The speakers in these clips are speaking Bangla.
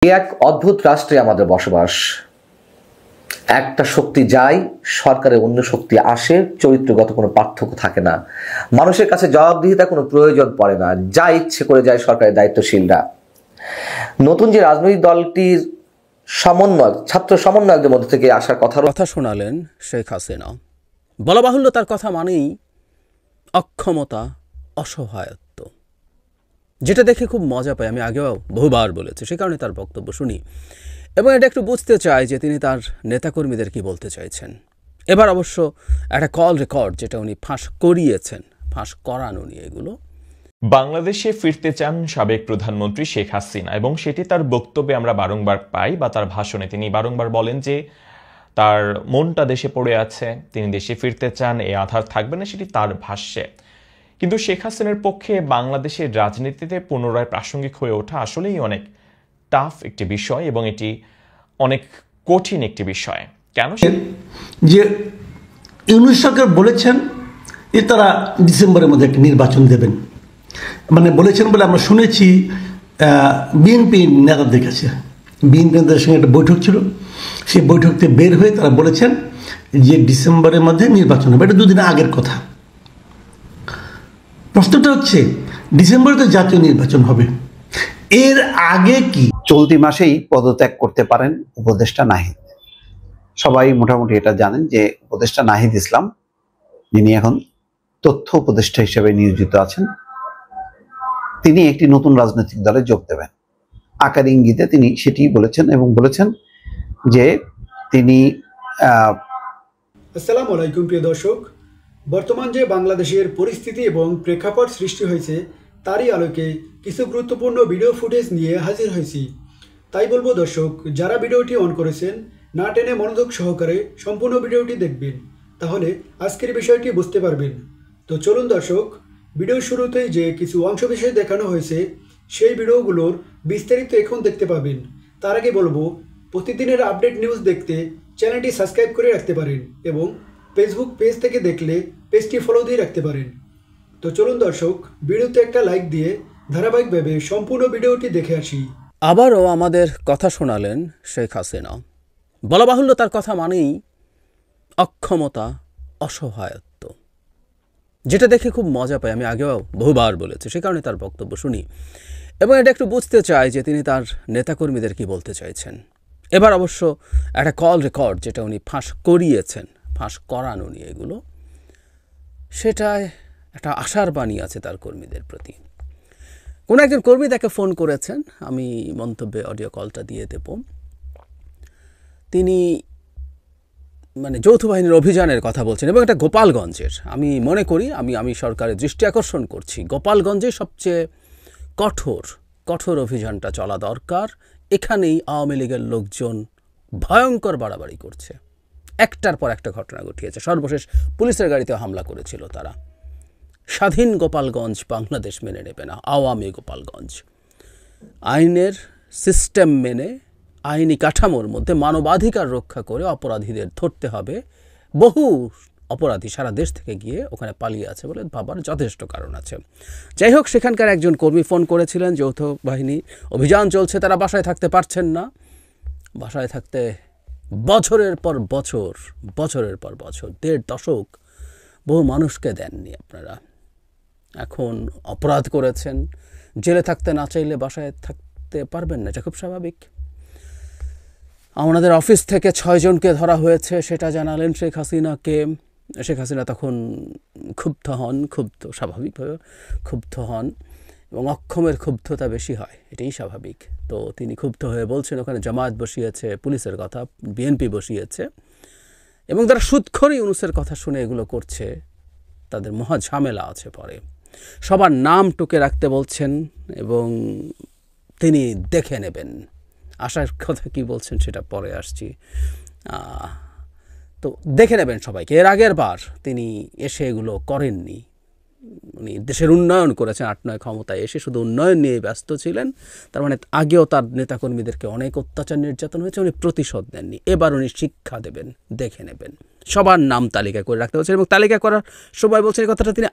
এক অদ্ভুত রাষ্ট্রে আমাদের বসবাস। একটা শক্তি যায়, সরকারের অন্য শক্তি আসে, চরিত্রগত কোনো পার্থক্য থাকে না, মানুষের কাছে জবাবদিহিতা কোনো প্রয়োজন পড়ে না, যা ইচ্ছে করে যায় সরকারের দায়িত্বশীলরা। নতুন যে রাজনৈতিক দলটির সমন্বয়, ছাত্র সমন্বয়কদের মধ্যে থেকে আসার কথা শোনালেন শেখ হাসিনা। বলা বাহুল্য তার কথা মানেই অক্ষমতা, অসহায়ত্ব, যেটা দেখে খুব মজা পাই। আমি আগেও বহুবার বলেছি, সে কারণে তার বক্তব্য শুনি এবং এটা একটু বুঝতে চাই যে তিনি তার নেতাকর্মীদের কি বলতে চাইছেন। এবার অবশ্য একটা কল রেকর্ড যেটা উনি ফাঁস করিয়েছেন, ফাঁস করানো নিয়ে এগুলো। বাংলাদেশে ফিরতে চান সাবেক প্রধানমন্ত্রী শেখ হাসিনা এবং সেটি তার বক্তব্যে আমরা বারংবার পাই বা তার ভাষণে তিনি বারংবার বলেন যে তার মনটা দেশে পড়ে আছে, তিনি দেশে ফিরতে চান, এই আধার থাকবে না, সেটি তার ভাষ্যে। কিন্তু শেখ হাসিনার পক্ষে বাংলাদেশের রাজনীতিতে পুনরায় প্রাসঙ্গিক হয়ে ওঠা আসলেই অনেক টাফ একটি বিষয় এবং এটি অনেক কঠিন একটি বিষয়। কেন? যে ইউনূস সরকার বলেছেন যে তারা ডিসেম্বরের মধ্যে একটা নির্বাচন দেবেন, মানে বলেছেন বলে আমরা শুনেছি বিএনপি নেতাদের কাছে। বিএনপি নেতাদের সঙ্গে একটা বৈঠক ছিল, সেই বৈঠক থেকে বের হয়ে তারা বলেছেন যে ডিসেম্বরের মধ্যে নির্বাচন হবে। এটা দুদিন আগের কথা। প্রশ্নটা হচ্ছে ডিসেম্বরে তো জাতীয় নির্বাচন হবে, এর আগে কি চলতি মাসেই পদত্যাগ করতে পারেন উপদেষ্টা নাহিদ? সবাই মোটামুটি এটা জানেন যে উপদেষ্টা নাহিদ ইসলাম, যিনি এখন তথ্য উপদেষ্টা হিসেবে নিয়োজিত আছেন, তিনি একটি নতুন রাজনৈতিক দলে যোগ দেবেন। আকার ইঙ্গিতে তিনি সেটি বলেছেন এবং বলেছেন যে তিনি আসসালামু আলাইকুম প্রিয় দর্শক, বর্তমান যে বাংলাদেশের পরিস্থিতি এবং প্রেক্ষাপট সৃষ্টি হয়েছে তারই আলোকে কিছু গুরুত্বপূর্ণ ভিডিও ফুটেজ নিয়ে হাজির হয়েছি। তাই বলবো দর্শক, যারা ভিডিওটি অন করেছেন না টেনে মনোযোগ সহকারে সম্পূর্ণ ভিডিওটি দেখবেন, তাহলে আজকের বিষয়টি বুঝতে পারবেন। তো চলুন দর্শক, ভিডিওর শুরুতেই যে কিছু অংশ বিশেষ দেখানো হয়েছে সেই ভিডিওগুলোর বিস্তারিত এখন দেখতে পাবেন। তার আগে বলবো, প্রতিদিনের আপডেট নিউজ দেখতে চ্যানেলটি সাবস্ক্রাইব করে রাখতে পারেন এবং ফেসবুক পেজ থেকে দেখলে পেজটি ফলো দিয়ে রাখতে পারেন। তো চলুন দর্শক, ভিডিওতে একটা লাইক দিয়ে ধারাবাহিকভাবে সম্পূর্ণ ভিডিওটি দেখে আসি। আবারও আমাদের কথা শোনালেন শেখ হাসিনা। বলা বাহুল্য তার কথা মানেই অক্ষমতা, অসহায়ত্ব, যেটা দেখে খুব মজা পাই। আমি আগেও বহুবার বলেছি, সে কারণে তার বক্তব্য শুনি এবং এটা একটু বুঝতে চাই যে তিনি তার নেতাকর্মীদের কি বলতে চাইছেন। এবার অবশ্য একটা কল রেকর্ড যেটা উনি ফাঁস করিয়েছেন, ফাঁস করানো নিয়ে এগুলো, সেটায় একটা আশার বাণী আছে তার কর্মীদের প্রতি। কোনো একজন কর্মী তাকে ফোন করেছেন, আমি মন্তব্যে অডিও কলটা দিয়ে দেব। তিনি যৌথ বাহিনীর অভিযানের কথা বলছেন এবং এটা গোপালগঞ্জের। আমি মনে করি, আমি সরকারের দৃষ্টি আকর্ষণ করছি, গোপালগঞ্জে সবচেয়ে কঠোর অভিযানটা চলা দরকার। এখানেই আওয়ামী লীগের লোকজন ভয়ঙ্কর বাড়াবাড়ি করছে, একটার পর একটা ঘটনা ঘটিয়েছে। সর্বশেষ পুলিশের গাড়িতে হামলা করেছিল তারা। স্বাধীন গোপালগঞ্জ বাংলাদেশ মেনে নেবে না, আওয়ামী গোপালগঞ্জ। আইনের সিস্টেম মেনে, আইনি কাঠামোর মধ্যে মানবাধিকার রক্ষা করে অপরাধীদের ধরতে হবে। বহু অপরাধী সারা দেশ থেকে গিয়ে ওখানে পালিয়ে আছে বলে ভাবার যথেষ্ট কারণ আছে। যাই হোক, সেখানকার একজন কর্মী ফোন করেছিলেন, যৌথ বাহিনী অভিযান চলছে, তারা বাসায় থাকতে পারছেন না। বাসায় থাকতে বছরের পর বছর 1.5 দশক বহু মানুষকে দেননি আপনারা। এখন অপরাধ করেছেন, জেলে থাকতে না চাইলে বাসায় থাকতে পারবেন না, এটা খুব স্বাভাবিক। আমাদের অফিস থেকে 6 জনকে ধরা হয়েছে, সেটা জানালেন শেখ হাসিনাকে। শেখ হাসিনা তখন স্বাভাবিকভাবে ক্ষুব্ধ হন এবং অক্ষমের ক্ষুব্ধতা বেশি হয়, এটাই স্বাভাবিক। তো তিনি ক্ষুব্ধ হয়ে বলছেন ওখানে জামায়াত বসিয়েছে, পুলিশের কথা, বিএনপি বসিয়েছে এবং তারা সুদখোরি ইউনূসের কথা শুনে এগুলো করছে, তাদের মহা ঝামেলা আছে। পরে সবার নাম টুকে রাখতে বলছেন এবং তিনি দেখে নেবেন। আশার কথা কি বলছেন সেটা পরে আসছি। তো দেখে নেবেন সবাইকে। এর আগের বার তিনি এসে এগুলো করেননি, উনি দেশের উন্নয়ন করেছেন। 8-9 ক্ষমতায় এসে শুধু উন্নয়ন নিয়ে ব্যস্ত ছিলেন। তার মানে আগেও তার নেতাকর্মীদেরকে অনেক অত্যাচার নির্যাতন হয়েছে, উনি প্রতিশোধ নেননি। এবার উনি শিক্ষা দেবেন, দেখে নেবেন। সবার নাম তালিকা করে রাখতে বলছেন এবং তালিকা করার সময় বলছেন এই কথাটা তিনি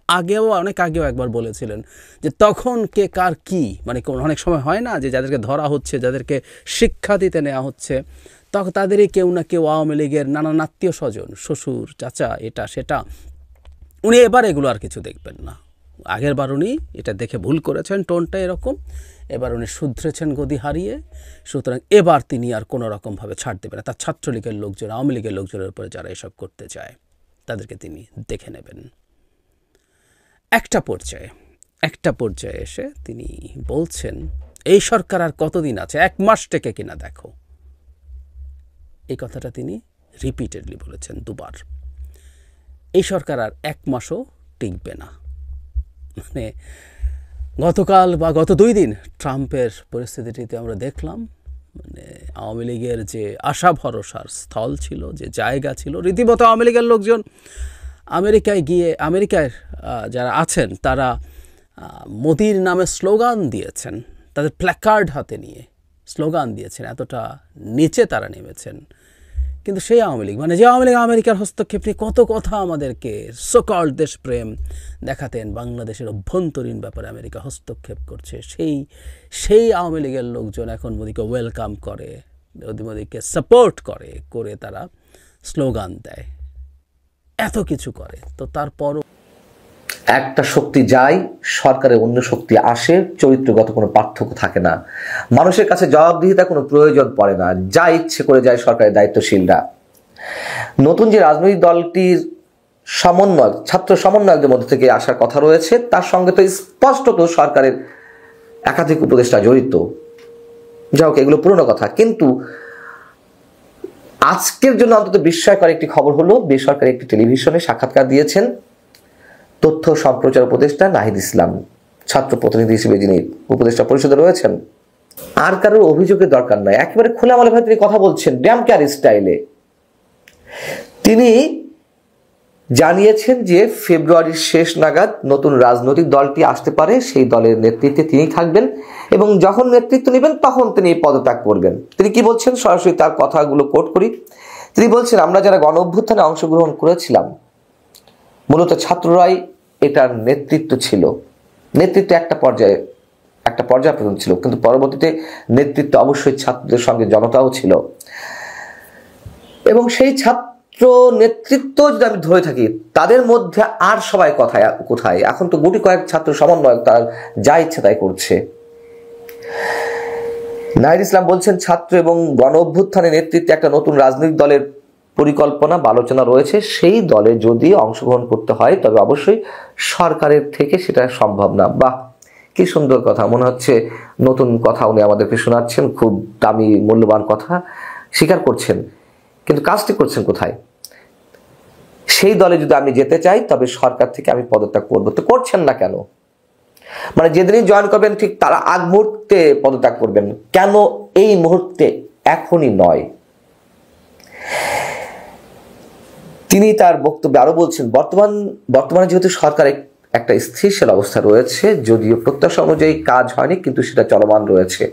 অনেক আগেও একবার বলেছিলেন যে তখন কে কার কি মানে অনেক সময় হয় না যে যাদেরকে ধরা হচ্ছে, যাদেরকে শিক্ষা দিতে নেওয়া হচ্ছে, তখন তাদেরই কেউ না কেউ আওয়ামী লীগের নানান আত্মীয় স্বজন, শ্বশুর, চাচা, এটা সেটা। উনি এবার এগুলো আর কিছু দেখবেন না। আগের বার উনি এটা দেখে ভুল করেছেন, টোনটা এরকম, এবার উনি শুধরেছেন গদি হারিয়ে, সুতরাং এবার তিনি আর কোনো রকমভাবে ছাড় দেবেন না। তার ছাত্রলীগের লোকজন, আওয়ামী লীগের লোকজনের উপরে যারা এসব করতে চায় তাদেরকে তিনি দেখে নেবেন। একটা পর্যায়ে এসে তিনি বলছেন এই সরকার আর কতদিন আছে, 1 মাস টেকে কিনা দেখো। এই কথাটা তিনি রিপিটেডলি বলেছেন 2 বার। এই সরকার আর 1 মাসও টিকবে না। মানে গতকাল বা গত 2 দিন ট্রাম্পের পরিস্থিতিটিতে আমরা দেখলাম মানে আওয়ামী লীগের যে আশা ভরসার স্থল ছিল, যে জায়গা ছিল, রীতিমতো আওয়ামী লীগের লোকজন আমেরিকায় যারা আছেন তারা মোদির নামে স্লোগান দিয়েছেন, তাদের প্ল্যাকার্ড হাতে নিয়ে স্লোগান দিয়েছেন, এতটা নিচে তারা নেমেছেন। কিন্তু সেই আওয়ামী লীগ মানে যে আওয়ামী লীগ আমেরিকার হস্তক্ষেপ নিয়ে কত কথা আমাদেরকে সোকল্ড দেশপ্রেম দেখাতেন, বাংলাদেশের অভ্যন্তরীণ ব্যাপারে আমেরিকা হস্তক্ষেপ করছে, সেই আওয়ামী লীগের লোকজন এখন মোদিকে ওয়েলকাম করে, মোদিকে সাপোর্ট করে তারা স্লোগান দেয়, এত কিছু করে। তো তারপরও একটা শক্তি যায়, সরকারের অন্য শক্তি আসে, চরিত্রগত কোনো পার্থক্য থাকে না। মানুষের কাছে জবাবদিহিতা কোনো প্রয়োজন পড়ে না, যা ইচ্ছে করে যায় সরকারের দায়িত্বশীলরা। নতুন যে রাজনৈতিক দলটির সমন্বয়, ছাত্র সমন্বয়কদের মধ্যে থেকে আসার কথা রয়েছে, তার সঙ্গে তো স্পষ্টত সরকারের একাধিক উপদেষ্টা জড়িত। যাই হোক, এগুলো পুরনো কথা। কিন্তু আজকের জন্য অন্তত বিস্ময়কর একটি খবর হলো, বেসরকারি একটি টেলিভিশনে সাক্ষাৎকার দিয়েছেন তথ্য সম্প্রচার উপদেষ্টা নাহিদ ইসলাম, ছাত্র প্রতিনিধি হিসেবে যিনি উপদেষ্টা পরিষদে রয়েছেন। আর কারোর অভিযোগের দরকার নাই, একেবারে খোলামেলাভাবে তিনি কথা বলছেন ড্যাম কেয়ার স্টাইলে। তিনি জানিয়েছেন যে ফেব্রুয়ারির শেষ নাগাদ নতুন রাজনৈতিক দলটি আসতে পারে, সেই দলের নেতৃত্বে তিনি থাকবেন এবং যখন নেতৃত্ব নেবেন তখন তিনি পদত্যাগ করবেন। তিনি কি বলছেন, সরাসরি তার কথাগুলো কোট করি। তিনি বলছেন, আমরা যারা গণ অভ্যুত্থানে অংশগ্রহণ করেছিলাম মূলত ছাত্ররাই এটার নেতৃত্ব ছিল, নেতৃত্ব একটা পর্যায় পর্যন্ত ছিল, কিন্তু পরবর্তীতে নেতৃত্ব অবশ্যই ছাত্রদের সঙ্গে জনতাও ছিল। এবং সেই ছাত্র নেতৃত্ব যদি আমি ধরে থাকি, তাদের মধ্যে আর সবাই কোথায়? এখন তো গুটি কয়েক ছাত্র সমন্বয়ক তার যা ইচ্ছে তাই করছে। নাহিদ ইসলাম বলছেন, ছাত্র এবং গণ অভ্যুত্থানের নেতৃত্বে একটা নতুন রাজনৈতিক দলের পরিকল্পনা বা আলোচনা রয়েছে। সেই দলে যদি অংশগ্রহণ করতে হয় তবে অবশ্যই সরকারের থেকে সেটা সম্ভব না। বাহ, কি সুন্দর কথা, মনে হচ্ছে নতুন কথা উনি আমাদেরকে শোনাচ্ছেন, খুব দামি মূল্যবান কথা স্বীকার করছেন, কিন্তু কাজটি করছেন কোথায়? সেই দলে যদি আমি যেতে চাই তবে সরকার থেকে আমি পদত্যাগ করবো। তো করছেন না কেন? মানে যেদিনই জয়েন করবেন ঠিক তার আগ মুহূর্তে পদত্যাগ করবেন কেন? এই মুহূর্তে, এখনই নয়। তিনি তার বক্তব্যে আরো বলছেন, বর্তমানে যেহেতু সরকার একটা স্থিতিশীল অবস্থা রয়েছে, যদিও প্রত্যাশা অনুযায়ী কাজ হয়নি, কিন্তু সেটা চলমান রয়েছে।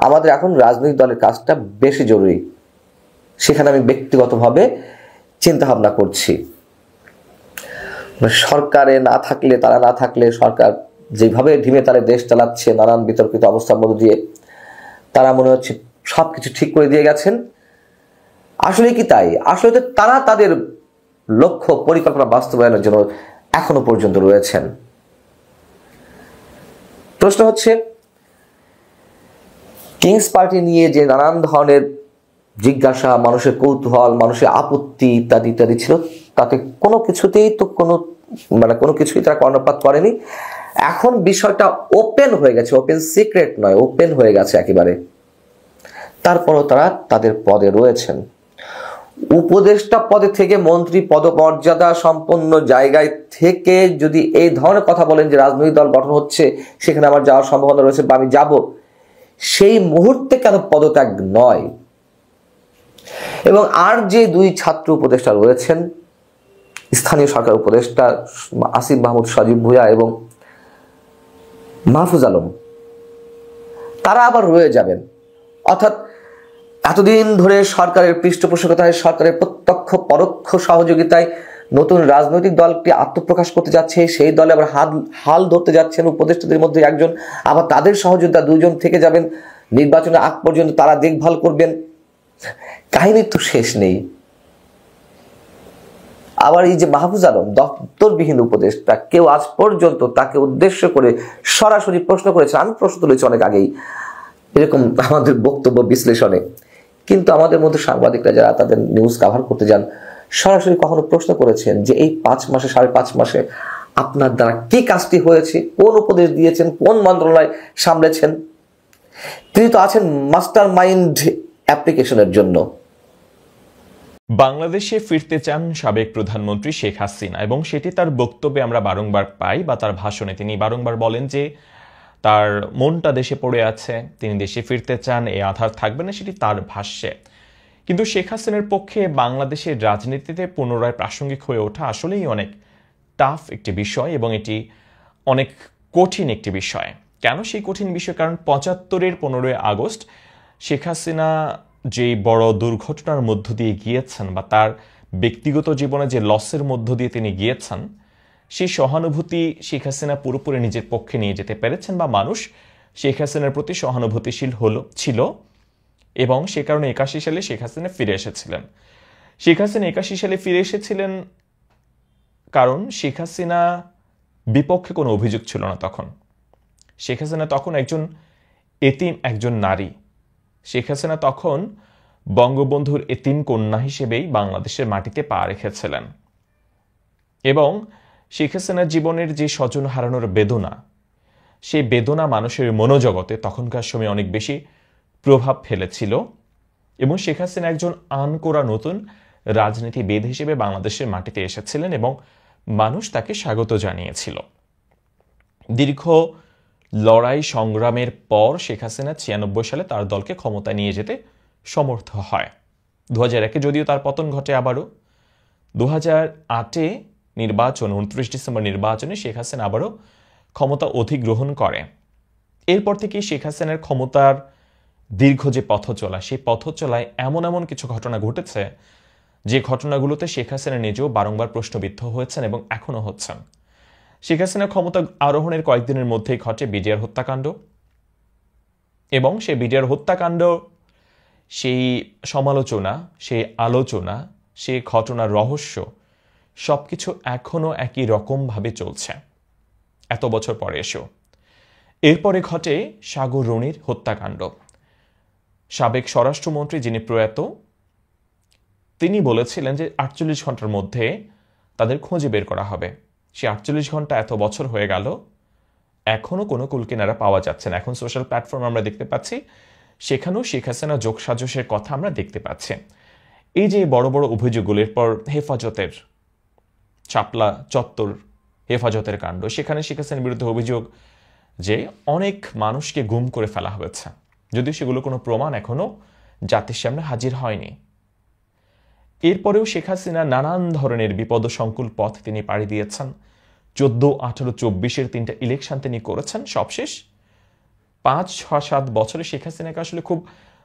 আমাদের এখন রাজনৈতিক দলের কাজটা বেশি জরুরি, সেখানে আমি ব্যক্তিগতভাবে চিন্তা ভাবনা করছি। সরকারে তারা না থাকলে সরকার যেভাবে ঢিমে তালে দেশ চালাচ্ছে, নানান বিতর্কিত অবস্থার মধ্যে দিয়ে, তারা মনে হচ্ছে সবকিছু ঠিক করে দিয়ে গেছেন। আসলে কি তাই? আসলে তো তারা তাদের লক্ষ্য পরিকল্পনা বাস্তবায়নের জন্য এখনো পর্যন্ত রয়েছেন। প্রশ্ন হচ্ছে, কিংস পার্টি নিয়ে যে নানান ধরনের জিজ্ঞাসা, মানুষের কৌতূহল, মানুষের আপত্তি ইত্যাদি ইত্যাদি ছিল, তাতে কোনো কিছুই তারা কর্ণপাত করেনি। এখন বিষয়টা ওপেন হয়ে গেছে, ওপেন সিক্রেট নয়, ওপেন হয়ে গেছে একেবারে। তারপরও তারা তাদের পদে রয়েছেন। উপদেষ্টা পদে থেকে মন্ত্রী পদমর্যাদা সম্পন্ন জায়গায় থেকে যদি এই ধরনের কথা বলেন যে রাজনৈতিক দল গঠন হচ্ছে, সেখানে আমার যাওয়ার সম্ভাবনা রয়েছে বা আমি যাব, সেই মুহূর্তে কেন পদত্যাগ নয়? এবং আর যে 2 ছাত্র উপদেষ্টা রয়েছেন, স্থানীয় সরকার উপদেষ্টা আসিফ মাহমুদ সজীব ভুঁইয়া এবং মাহফুজ আলম, তারা আবার রয়ে যাবেন। অর্থাৎ এতদিন ধরে সরকারের পৃষ্ঠপোষকতায়, সরকারের প্রত্যক্ষ পরোক্ষ সহযোগিতায় নতুন রাজনৈতিক দলটি আত্মপ্রকাশ করতে যাচ্ছে, সেই দলে আবার হাল ধরতে যাচ্ছেন উপদেষ্টাদের মধ্যে একজন, আবার তাদের সহযোগিতা দুজন থেকে যাবেন নির্বাচনের আগ পর্যন্ত, তারা দেখভাল করবেন। কাহিনীর তো শেষ নেই। আবার এই যে মাহফুজ আলম দপ্তরবিহীন উপদেষ্টা, কেউ আজ পর্যন্ত তাকে উদ্দেশ্য করে সরাসরি প্রশ্ন করেছে, আমি প্রশ্ন তুলেছি অনেক আগেই এরকম আমাদের বক্তব্য বিশ্লেষণে, কিন্তু আমাদের মধ্যে সাংবাদিকরা যারা তাদের নিউজ কাভার করতে যান সরাসরি কখনো প্রশ্ন করেছেন যে এই 5 মাসে 5.5 মাসে আপনার দ্বারা কি কাজটি হয়েছে, কোন উপদেশ দিয়েছেন, কোন মন্ত্রণালয় সামলেছেন? তিনি তো আছেন মাস্টার মাইন্ড অ্যাপ্লিকেশনের জন্য। বাংলাদেশে ফিরতে চান সাবেক প্রধানমন্ত্রী শেখ হাসিনা, এবং সেটি তার বক্তব্যে আমরা বারংবার পাই বা তার ভাষণে তিনি বারংবার বলেন যে তার মনটা দেশে পড়ে আছে, তিনি দেশে ফিরতে চান, এই আধার থাকবে না, সেটি তার ভাষ্যে। কিন্তু শেখ হাসিনার পক্ষে বাংলাদেশের রাজনীতিতে পুনরায় প্রাসঙ্গিক হয়ে ওঠা আসলেই অনেক টাফ একটি বিষয়, এবং এটি অনেক কঠিন একটি বিষয়। কেন সেই কঠিন বিষয়? কারণ 75-এর 15ই আগস্ট শেখ হাসিনা যে বড় দুর্ঘটনার মধ্য দিয়ে গিয়েছেন বা তার ব্যক্তিগত জীবনে যে লসের মধ্য দিয়ে তিনি গিয়েছেন, সেই সহানুভূতি শেখ হাসিনা পুরোপুরি নিজের পক্ষে নিয়ে যেতে পেরেছেন, বা মানুষ শেখ হাসিনার প্রতি সহানুভূতিশীল ছিল, এবং সে কারণে 81 সালে শেখ হাসিনা ফিরে এসেছিলেন। শেখ হাসিনা 81 সালে ফিরে এসেছিলেন কারণ শেখ হাসিনা বিপক্ষে কোনো অভিযোগ ছিল না তখন। শেখ হাসিনা তখন একজন এতিম, একজন নারী। শেখ হাসিনা তখন বঙ্গবন্ধুর এতিম কন্যা হিসেবেই বাংলাদেশের মাটিতে পা রেখেছিলেন, এবং শেখ হাসিনার জীবনের যে স্বজন হারানোর বেদনা, সেই বেদনা মানুষের মনোজগতে তখনকার সময় অনেক বেশি প্রভাব ফেলেছিল, এবং শেখ হাসিনা একজন আনকোরা নতুন রাজনীতিবিদ হিসেবে বাংলাদেশের মাটিতে এসেছিলেন, এবং মানুষ তাকে স্বাগত জানিয়েছিল। দীর্ঘ লড়াই সংগ্রামের পর শেখ হাসিনা 96 সালে তার দলকে ক্ষমতায় নিয়ে যেতে সমর্থ হয়। 2001-এ যদিও তার পতন ঘটে আবারও। 2008-এ নির্বাচন, 29 ডিসেম্বর নির্বাচনে শেখ হাসিনা আবারও ক্ষমতা অধিগ্রহণ করে। এরপর থেকেই শেখ হাসিনার ক্ষমতার দীর্ঘ যে পথ চলা, সেই পথ চলায় এমন কিছু ঘটনা ঘটেছে যে ঘটনাগুলোতে শেখ হাসিনা নিজেও বারংবার প্রশ্নবিদ্ধ হয়েছেন এবং এখনও হচ্ছেন। শেখ হাসিনা ক্ষমতা আরোহণের কয়েকদিনের মধ্যেই ঘটে বিডিআর হত্যাকাণ্ড, এবং সেই বিডিআর হত্যাকাণ্ড, সেই সমালোচনা, সেই আলোচনা, সেই ঘটনার রহস্য সবকিছু এখনও একই রকমভাবে চলছে এত বছর পরে এসেও। এরপরে ঘটে সাগর রনির হত্যাকাণ্ড। সাবেক স্বরাষ্ট্রমন্ত্রী, যিনি প্রয়াত, তিনি বলেছিলেন যে 48 ঘন্টার মধ্যে তাদের খুঁজে বের করা হবে। সে 48 ঘন্টা এত বছর হয়ে গেল, এখনও কোনো কুলকিনারা পাওয়া যাচ্ছে না। এখন সোশ্যাল প্ল্যাটফর্ম আমরা দেখতে পাচ্ছি, সেখানেও শেখ হাসিনা যোগসাজশের কথা আমরা দেখতে পাচ্ছি। এই যে বড় বড় অভিযোগগুলোর পর হেফাজতের চাপলা চত্বর হেফাজতের কাণ্ড, সেখানে শেখ হাসিনার বিরুদ্ধে অভিযোগ যে অনেক মানুষকে গুম করে ফেলা হয়েছে, যদিও সেগুলো কোনো প্রমাণ এখনো জাতির সামনে হাজির হয়নি। এরপরেও শেখ হাসিনা নানান ধরনের বিপদসংকুল পথ তিনি পাড়ি দিয়েছেন। 14, 18, 24-এর 3টা ইলেকশন তিনি করেছেন। সবশেষ 5, 6, 7 বছরে শেখ হাসিনাকে আসলে খুব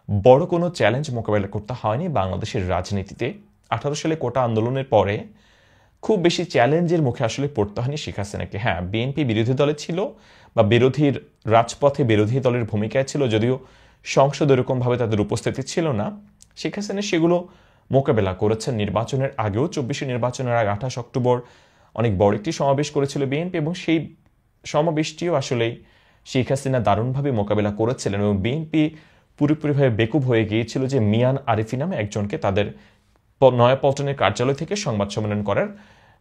বড় কোনো চ্যালেঞ্জ মোকাবেলা করতে হয়নি বাংলাদেশের রাজনীতিতে। 18 সালে কোটা আন্দোলনের পরে খুব বেশি চ্যালেঞ্জের মুখে আসলে পড়তে হয়নি শেখ হাসিনাকে। হ্যাঁ, বিএনপি বিরোধী দলে ছিল বা বিরোধীর রাজপথে বিরোধী দলের ভূমিকায় ছিল, যদিও সংসদে এরকমভাবে তাদের উপস্থিতি ছিল না। শেখ হাসিনা সেগুলো মোকাবেলা করেছেন। নির্বাচনের আগেও, 24 নির্বাচনের আগে 28 অক্টোবর অনেক বড় একটি সমাবেশ করেছিল বিএনপি, এবং সেই সমাবেশটিও আসলেই শেখ হাসিনা দারুণভাবে মোকাবেলা করেছিলেন, এবং বিএনপি পুরোপুরিভাবে বেকুব হয়ে গিয়েছিল যে মিয়ান আরিফি নামে একজনকে তাদের নয়াপল্টনের কার্যালয় থেকে সংবাদ সম্মেলন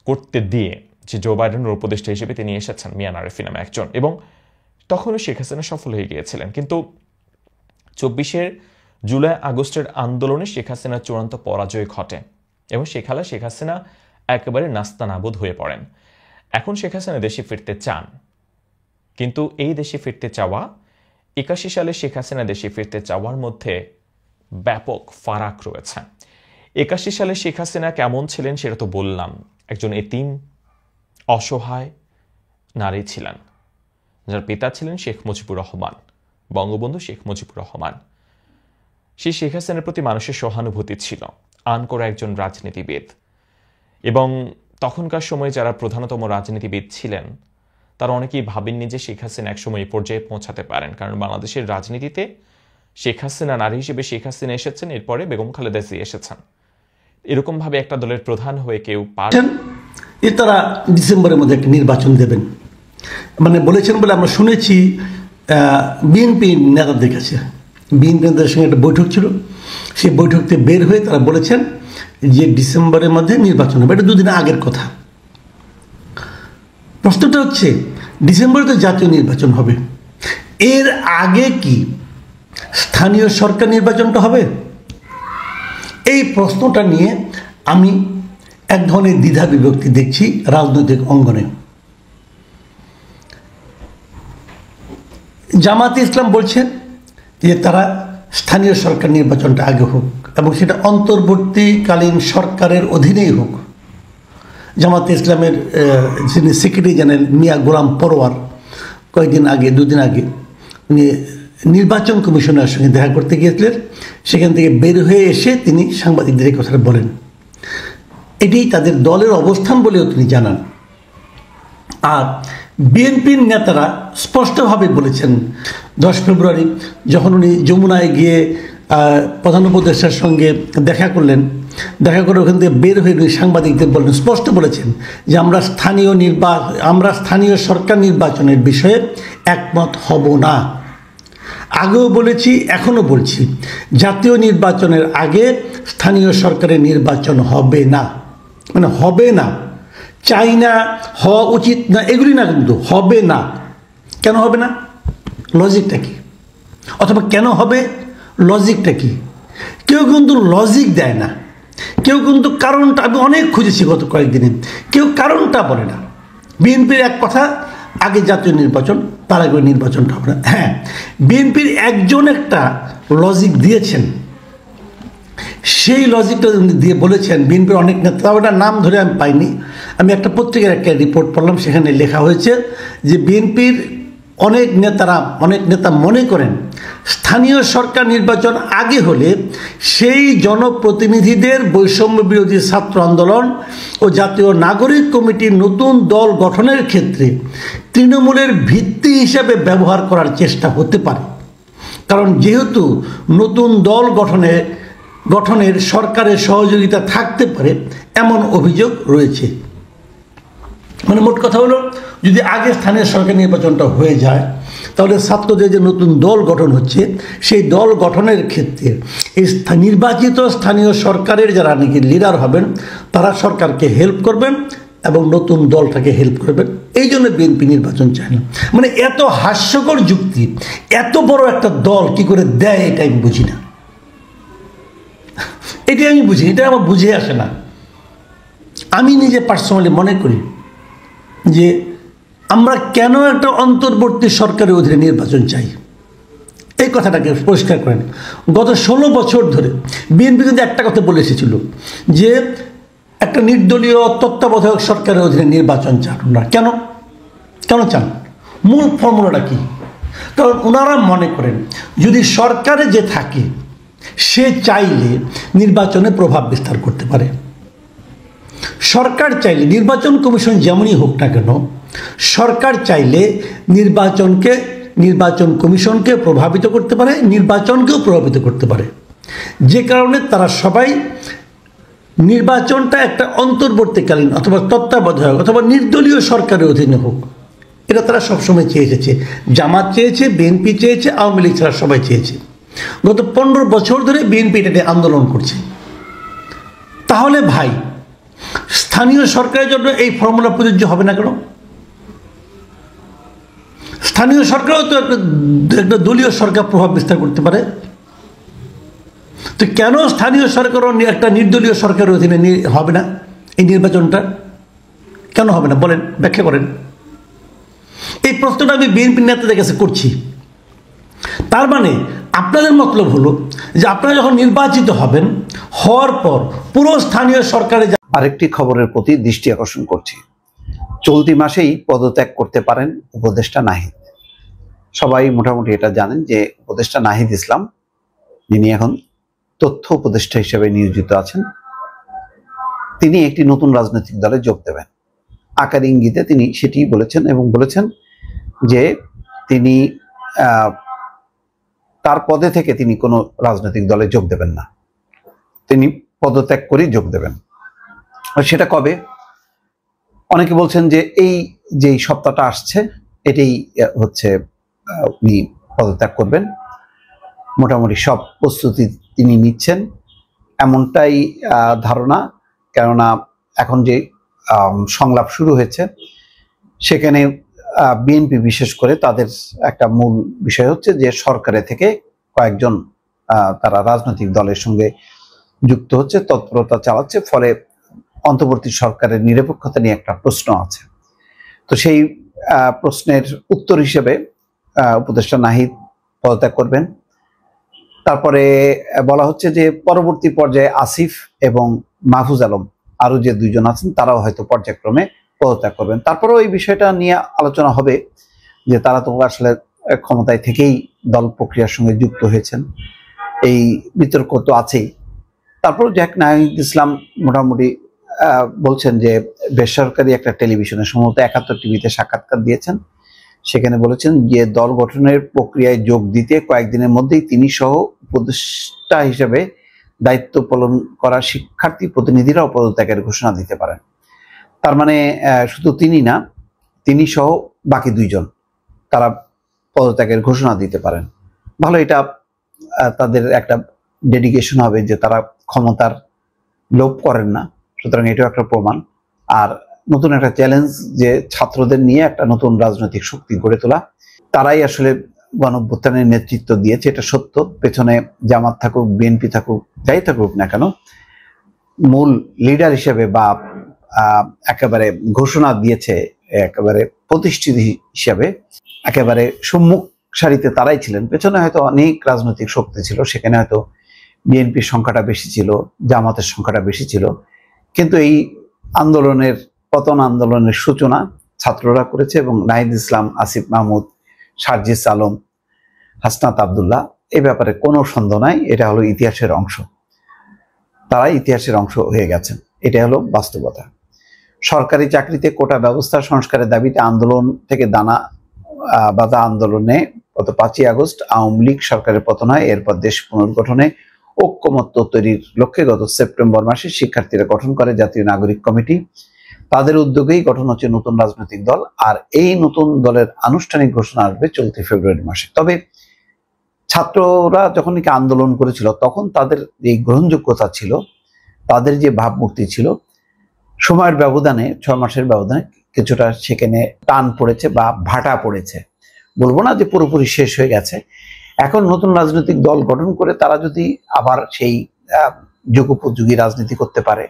করতে দিয়ে, যে জো বাইডেনের উপদেষ্টা হিসেবে তিনি এসেছেন, মিয়ান আরিফি নামে একজন, এবং তখনও শেখ হাসিনা সফল হয়ে গিয়েছিলেন। কিন্তু 24 জুলাই আগস্টের আন্দোলনে শেখ হাসিনার চূড়ান্ত পরাজয় ঘটে, এবং সেখানে শেখ হাসিনা একেবারে নাস্তানাবুদ হয়ে পড়েন। এখন শেখ হাসিনা দেশে ফিরতে চান, কিন্তু এই দেশে ফিরতে চাওয়া, 81 সালে শেখ হাসিনা দেশে ফিরতে চাওয়ার মধ্যে ব্যাপক ফারাক রয়েছে। 81 সালে শেখ হাসিনা কেমন ছিলেন সেটা তো বললাম, একজন এতিম অসহায় নারী ছিলেন, যার পিতা ছিলেন শেখ মুজিবুর রহমান, বঙ্গবন্ধু শেখ মুজিবুর রহমান। সেই শেখ হাসিনার প্রতি মানুষের সহানুভূতি ছিল, আনকোরা একজন রাজনীতিবিদ। এবং তখনকার সময়ে যারা প্রধানতম রাজনীতিবিদ ছিলেন তারা অনেকেই ভাবেননি যে শেখ হাসিনা একসময় এই পর্যায়ে পৌঁছাতে পারেন, কারণ বাংলাদেশের রাজনীতিতে শেখ হাসিনা নারী হিসেবে শেখ হাসিনা এসেছেন, এরপরে বেগম খালেদা জিয়া এসেছেন। এরকমভাবে একটা দলের প্রধান হয়ে কেউ তারা ডিসেম্বরের মধ্যে একটা নির্বাচন দেবেন মানে বলেছেন বলে আমরা শুনেছি। বিএনপি নেতাদের কাছে, বিএনপি নেতাদের সঙ্গে একটা বৈঠক ছিল, সেই বৈঠক থেকে বের হয়ে তারা বলেছেন যে ডিসেম্বরের মধ্যে নির্বাচন হবে। এটা দুদিন আগের কথা। প্রশ্নটা হচ্ছে ডিসেম্বরে তো জাতীয় নির্বাচন হবে, এর আগে কি স্থানীয় সরকার নির্বাচনটা হবে? এই প্রশ্নটা নিয়ে আমি এক ধরনের দ্বিধা বিভক্তি দেখছি রাজনৈতিক অঙ্গনে। জামাতে ইসলাম বলছেন যে তারা স্থানীয় সরকার নির্বাচনটা আগে হোক এবং সেটা অন্তর্বর্তীকালীন সরকারের অধীনেই হোক। জামাতে ইসলামের যিনি সেক্রেটারি জেনারেল মিয়া গোলাম পরোয়ার কয়েকদিন আগে, দুদিন আগে উনি নির্বাচন কমিশনের সঙ্গে দেখা করতে গিয়েছিলেন। সেখান থেকে বের হয়ে এসে তিনি সাংবাদিকদের এই কথাটা বলেন। এটাই তাদের দলের অবস্থান বলেও তিনি জানান। আর বিএনপির নেতারা স্পষ্টভাবে বলেছেন 10 ফেব্রুয়ারি যখন উনি যমুনায় গিয়ে প্রধান উপদেষ্টার সঙ্গে দেখা করলেন, দেখা করে ওখান থেকে বের হয়ে উনি সাংবাদিকদের বললেন, স্পষ্ট বলেছেন যে আমরা স্থানীয় সরকার নির্বাচনের বিষয়ে একমত হব না। আগেও বলেছি, এখনও বলছি, জাতীয় নির্বাচনের আগে স্থানীয় সরকারের নির্বাচন হবে না। মানে হবে না, চাই না, হওয়া উচিত না, এগুলি না, কিন্তু হবে না। কেন হবে না? লজিকটা কি? অথবা কেন হবে, লজিকটা কি? কেউ কিন্তু লজিক দেয় না, কেউ কিন্তু কারণটা, আমি অনেক খুঁজেছি গত কয়েকদিনে, কেউ কারণটা বলে না। বিএনপির এক কথা, আগে জাতীয় নির্বাচন, তার আগে নির্বাচনটা হবে না। হ্যাঁ, বিএনপির একজন একটা লজিক দিয়েছেন, সেই লজিকটা দিয়ে বলেছেন বিএনপির অনেক নেতা, ওটা নাম ধরে আমি পাইনি, আমি একটা পত্রিকার একটা রিপোর্ট পড়লাম, সেখানে লেখা হয়েছে যে বিএনপির অনেক নেতা মনে করেন স্থানীয় সরকার নির্বাচন আগে হলে সেই জনপ্রতিনিধিদের বৈষম্য বিরোধী ছাত্র আন্দোলন ও জাতীয় নাগরিক কমিটির নতুন দল গঠনের ক্ষেত্রে তৃণমূলের ভিত্তি হিসেবে ব্যবহার করার চেষ্টা হতে পারে। কারণ যেহেতু নতুন দল গঠনের সরকারের সহযোগিতা থাকতে পারে এমন অভিযোগ রয়েছে। মানে মোট কথা হলো, যদি আগে স্থানীয় সরকার নির্বাচনটা হয়ে যায় তাহলে ছাত্রদের যে নতুন দল গঠন হচ্ছে সেই দল গঠনের ক্ষেত্রে এই নির্বাচিত স্থানীয় সরকারের যারা নাকি লিডার হবেন তারা সরকারকে হেল্প করবেন এবং নতুন দলটাকে হেল্প করবেন। এই জন্য বিএনপি নির্বাচন চায় না। মানে এত হাস্যকর যুক্তি এত বড় একটা দল কি করে দেয়, এটা আমি বুঝি না। এটা আমি বুঝি, এটা আমার বুঝে আসে না। আমি নিজে পার্সোনালি মনে করি যে আমরা কেন একটা অন্তর্বর্তী সরকারের অধীনে নির্বাচন চাই, এই কথাটাকে পরিষ্কার করেন। গত 16 বছর ধরে বিএনপি কিন্তু একটা কথা বলে এসেছিল যে একটা নির্দলীয় তত্ত্বাবধায়ক সরকারের অধীনে নির্বাচন চান না। কেন চান? মূল ফর্মুলাটা কি? কারণ ওনারা মনে করেন যদি সরকারে যে থাকে সে চাইলে নির্বাচনে প্রভাব বিস্তার করতে পারে। সরকার চাইলে, নির্বাচন কমিশন যেমনই হোক না কেন, সরকার চাইলে নির্বাচন কমিশনকে প্রভাবিত করতে পারে, নির্বাচনকেও প্রভাবিত করতে পারে। যে কারণে তারা সবাই নির্বাচনটা একটা অন্তর্বর্তীকালীন অথবা তত্ত্বাবধায়ক অথবা নির্দলীয় সরকারের অধীনে হোক, এটা তারা সবসময় চেয়ে এসেছে। জামাত চেয়েছে, বিএনপি চেয়েছে, আওয়ামী লীগ ছাড়া সবাই চেয়েছে। গত 15 বছর ধরে বিএনপি এটা নিয়ে আন্দোলন করছে। তাহলে ভাই, স্থানীয় সরকারের জন্য এই ফর্মুলা প্রযোজ্য হবে না কেন? স্থানীয় সরকারও তো একটা দলীয় সরকার প্রভাব বিস্তার করতে পারে। তো কেন স্থানীয় সরকারও একটা নির্দলীয় সরকারের অধীনে হবে না এই নির্বাচনটা? কেন হবে না বলেন, ব্যাখ্যা করেন। এই প্রশ্নটা আমি বিএনপি নেতাদের কাছে করছি। তার মানে আপনাদের মতলব হলো যে আপনারা যখন নির্বাচিত হবেন, হওয়ার পর পুরো স্থানীয় সরকারে। আরেকটি খবরের প্রতি দৃষ্টি আকর্ষণ করছি। চলতি মাসেই পদত্যাগ করতে পারেন উপদেষ্টা নাহিদ। সবাই মোটামুটি এটা জানেন যে উপদেষ্টা নাহিদ ইসলাম, যিনি এখন তথ্য উপদেষ্টা হিসেবে নিয়োজিত আছেন, তিনি একটি নতুন রাজনৈতিক দলে যোগ দেবেন। আকার ইঙ্গিতে তিনি সেটি বলেছেন এবং বলেছেন যে তিনি তার পদে থেকে তিনি কোনো রাজনৈতিক দলে যোগ দেবেন না, তিনি পদত্যাগ করেই যোগ দেবেন। আর সেটা কবে? অনেকে বলছেন যে এই যে সপ্তাহটা আসছে এটাই হচ্ছে উনি পদত্যাগ করবেন। মোটামুটি সব প্রস্তুতি তিনি নিচ্ছেন এমনটাই ধারণা, কেননা এখন যে সংলাপ শুরু হয়েছে সেখানে বিএনপি বিশেষ করে তাদের একটা মূল বিষয় হচ্ছে যে সরকারে থেকে কয়েকজন তারা রাজনৈতিক দলের সঙ্গে যুক্ত হচ্ছে, তৎপরতা চালাচ্ছে, ফলে অন্তর্বর্তী সরকারের নিরপেক্ষতা নিয়ে একটা প্রশ্ন আছে। তো সেই প্রশ্নের উত্তর হিসেবে উপদেষ্টা নাহিদ পদত্যাগ করবেন। তারপরে বলা হচ্ছে যে পরবর্তী পর্যায়ে আসিফ এবং মাহফুজ আলম আরো যে দুইজন আছেন তারাও হয়তো পর্যায়ক্রমে পদত্যাগ করবেন। তারপরেও এই বিষয়টা নিয়ে আলোচনা হবে যে তারা তো আসলে ক্ষমতায় থেকেই দল প্রক্রিয়ার সঙ্গে যুক্ত হয়েছেন, এই বিতর্ক তো আছেই। তারপর জ্যাক নাহিদ ইসলাম মোটামুটি বলছেন যে বেসরকারি একটা টেলিভিশনে সম্ভবত ৭১ টিভিতে সাক্ষাৎকার দিয়েছেন, সেখানে বলেছেন যে দল গঠনের প্রক্রিয়ায় যোগ দিতে কয়েকদিনের মধ্যেই তিনি সহ উপদেষ্টা হিসেবে দায়িত্ব পালন করা শিক্ষার্থী প্রতিনিধিরাও পদত্যাগের ঘোষণা দিতে পারেন। তার মানে শুধু তিনি না, তিনি সহ বাকি দুইজন তারা পদত্যাগের ঘোষণা দিতে পারেন। ভালো, এটা তাদের একটা ডেডিকেশন হবে যে তারা ক্ষমতার লোভ করেন না, সুতরাং এটাও একটা প্রমাণ। আর নতুন একটা চ্যালেঞ্জ যে ছাত্রদের নিয়ে একটা নতুন রাজনৈতিক শক্তি গড়ে তোলা, তারাই আসলে গণঅভ্যুত্থানের নেতৃত্ব দিয়েছে, এটা সত্য। পেছনে জামাত থাকুক, বিএনপি থাকুক, যাই থাকুক না কেন, মূল লিডার হিসেবে বা একেবারে ঘোষণা দিয়েছে একেবারে প্রতিষ্ঠিত হিসাবে একেবারে সম্মুখ সারিতে তারাই ছিলেন। পেছনে হয়তো অনেক রাজনৈতিক শক্তি ছিল, সেখানে হয়তো বিএনপির সংখ্যাটা বেশি ছিল, জামাতের সংখ্যাটা বেশি ছিল, কিন্তু এই আন্দোলনের পতন আন্দোলনের সূচনা ছাত্ররা করেছে এবং নাহিদ ইসলাম, আসিফ মাহমুদ, সার্জিস আলম, হাসনাত আবদুল্লাহ, এই ব্যাপারে কোনো সন্দেহ নাই, এটা হলো ইতিহাসের অংশ, তারাই ইতিহাসের অংশ হয়ে গেছেন, এটা হলো বাস্তবতা। সরকারি চাকরিতে কোটা ব্যবস্থা সংস্কারের দাবিতে আন্দোলন থেকে দানা বাঁধা আন্দোলনে গত 5ই আগস্ট আওয়ামী লীগ সরকারের পতন হয়। এরপর দেশ পুনর্গঠনে ঐক্যমত্য তৈরির লক্ষ্যে গত সেপ্টেম্বর মাসে শিক্ষার্থীরা গঠন করে জাতীয় নাগরিক কমিটি। তাদের উদ্যোগেই গঠন হচ্ছে নতুন রাজনৈতিক দল, আর এই নতুন দলের আনুষ্ঠানিক ঘোষণা আসবে চলতি ফেব্রুয়ারি মাসে। তবে ছাত্ররা যখন নাকি আন্দোলন করেছিল তখন তাদের যে গ্রহণযোগ্যতা ছিল, তাদের যে ভাবমূর্তি ছিল, সময়ের ব্যবধানে 6 মাসের ব্যবধানে কিছুটা সেখানে টান পড়েছে বা ভাটা পড়েছে। বলবো না যে পুরোপুরি শেষ হয়ে গেছে। এখন নতুন রাজনৈতিক দল গঠন করে তারা যদি আবার সেই যুগোপযোগী রাজনীতি করতে পারে,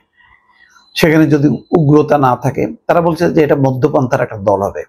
সেখানে যদি উগ্রতা না থাকে, তারা বলছে যে এটা মধ্যপন্থার একটা দল হবে।